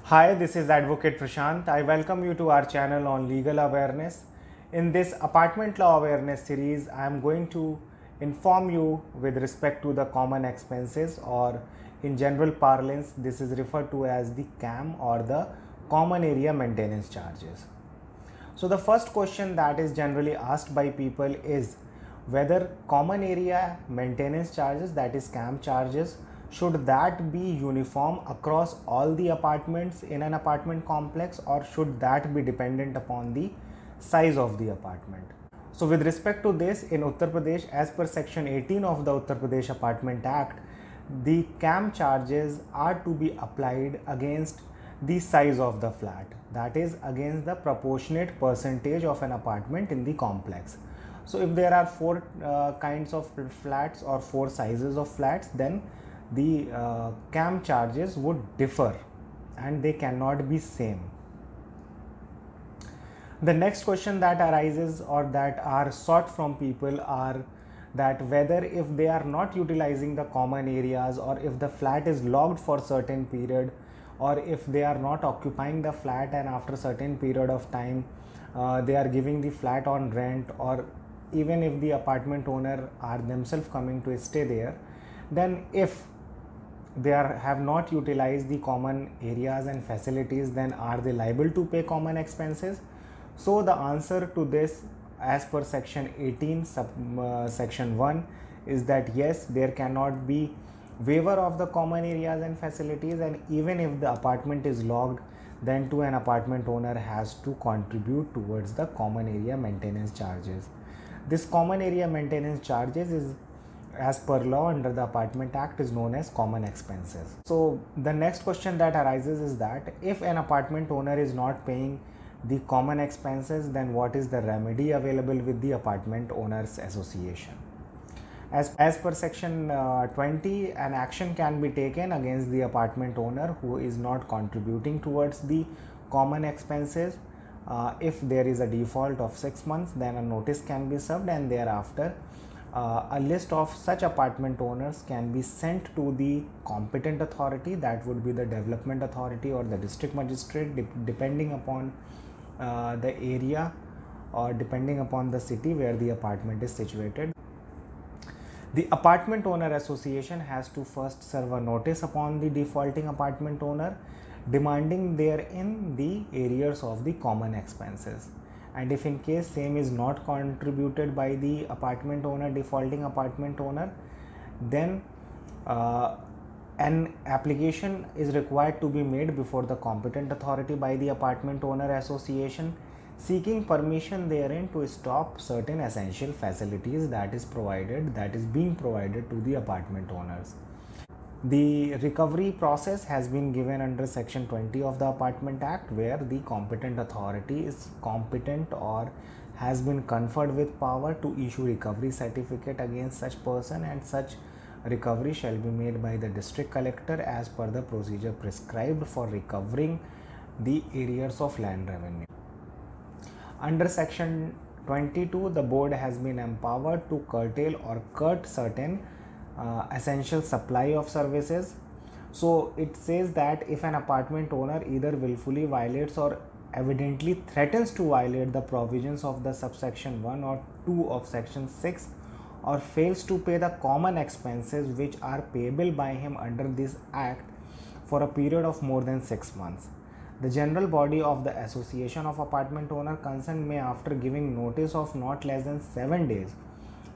Hi, this is Advocate Prashant. I welcome you to our channel on legal awareness. In this apartment law awareness series, I am going to inform you with respect to the common expenses, or in general parlance, this is referred to as the CAM or the common area maintenance charges. So the first question that is generally asked by people is whether common area maintenance charges, that is CAM charges, should that be uniform across all the apartments in an apartment complex, or should that be dependent upon the size of the apartment. So with respect to this, in Uttar Pradesh, as per section 18 of the Uttar Pradesh Apartment Act, the CAM charges are to be applied against the size of the flat, that is against the proportionate percentage of an apartment in the complex. So if there are four kinds of flats or four sizes of flats, then the CAM charges would differ and they cannot be same. The next question that arises or that are sought from people are that whether if they are not utilizing the common areas, or if the flat is locked for certain period, or if they are not occupying the flat and after certain period of time they are giving the flat on rent, or even if the apartment owner are themselves coming to stay there, then if they have not utilized the common areas and facilities, then are they liable to pay common expenses? So the answer to this, as per section 18 section 1, is that yes, there cannot be waiver of the common areas and facilities, and even if the apartment is locked, then too an apartment owner has to contribute towards the common area maintenance charges. This common area maintenance charges is, as per law under the Apartment Act, is known as common expenses. So the next question that arises is that if an apartment owner is not paying the common expenses, then what is the remedy available with the Apartment Owners Association? As per section 20, an action can be taken against the apartment owner who is not contributing towards the common expenses. If there is a default of 6 months, then a notice can be served, and thereafter a list of such apartment owners can be sent to the competent authority, that would be the development authority or the district magistrate, depending upon the area or depending upon the city where the apartment is situated. The Apartment Owner Association has to first serve a notice upon the defaulting apartment owner, demanding therein the arrears of the common expenses. And if in case same is not contributed by the apartment owner, defaulting apartment owner, then an application is required to be made before the competent authority by the Apartment Owner Association, seeking permission therein to stop certain essential facilities that is being provided to the apartment owners. The recovery process has been given under section 20 of the Apartment Act, where the competent authority is competent or has been conferred with power to issue recovery certificate against such person, and such recovery shall be made by the district collector as per the procedure prescribed for recovering the arrears of land revenue. Under section 22, the board has been empowered to curtail or cut certain essential supply of services. So it says that if an apartment owner either willfully violates or evidently threatens to violate the provisions of the subsection 1 or 2 of section 6, or fails to pay the common expenses which are payable by him under this act for a period of more than 6 months, the general body of the Association of Apartment Owner concerned may, after giving notice of not less than 7 days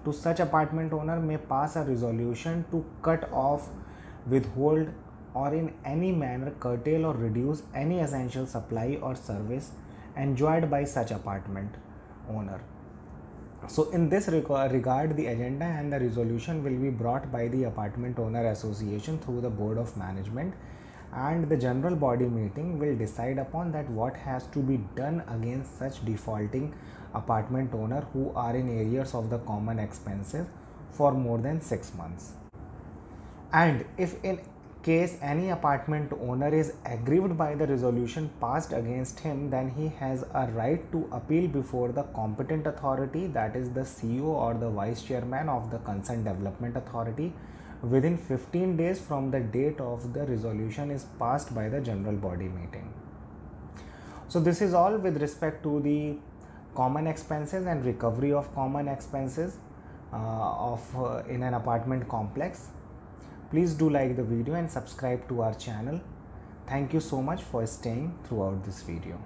to such apartment owner, may pass a resolution to cut off, withhold, or in any manner curtail or reduce any essential supply or service enjoyed by such apartment owner. So in this regard, the agenda and the resolution will be brought by the Apartment Owner Association through the Board of Management, and the general body meeting will decide upon that what has to be done against such defaulting apartment owner who are in arrears of the common expenses for more than 6 months. And if in case any apartment owner is aggrieved by the resolution passed against him, then he has a right to appeal before the competent authority, that is the CEO or the vice chairman of the concerned development authority, within 15 days from the date of the resolution is passed by the general body meeting. So this is all with respect to the common expenses and recovery of common expenses in an apartment complex. Please do like the video and subscribe to our channel. Thank you so much for staying throughout this video.